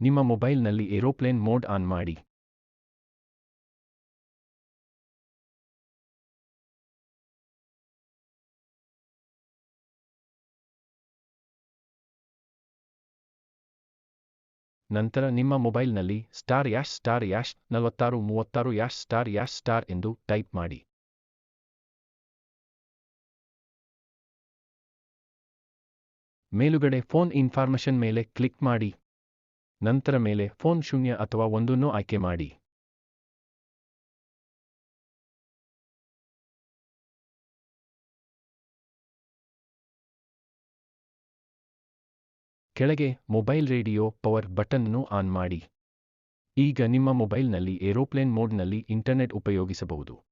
ನಿಮ್ಮ ಮೊಬೈಲ್ನಲ್ಲಿ aeroplane mode on ಮಾಡಿ. ನಂತರ ನಿಮ್ಮ ಮೊಬೈಲ್ನಲ್ಲಿ ***4636** ಎಂದು ಟೈಪ್ ಮಾಡಿ. ಮೇಲುಗಡೆ ಫೋನ್ ಇನ್ಫಾರ್ಮೇಷನ್ ಮೇಲೆ ಕ್ಲಿಕ್ ಮಾಡಿ. ನಂತರ ಮೇಲೆ ಫೋನ್ 0 ಅಥವಾ 1 ಅನ್ನು ಆಯ್ಕೆ ಮಾಡಿ. ಕೆಳಗೆ ಮೊಬೈಲ್ ರೇಡಿಯೋ ಪವರ್ ಬಟನ್ ಅನ್ನು ಆನ್ ಮಾಡಿ. ಈಗ ನಿಮ್ಮ ಮೊಬೈಲ್ನಲ್ಲಿ ಏರೋಪ್ಲೇನ್ ಮೋಡ್ನಲ್ಲಿ ಇಂಟರ್ನೆಟ್ ಉಪಯೋಗಿಸಬಹುದು.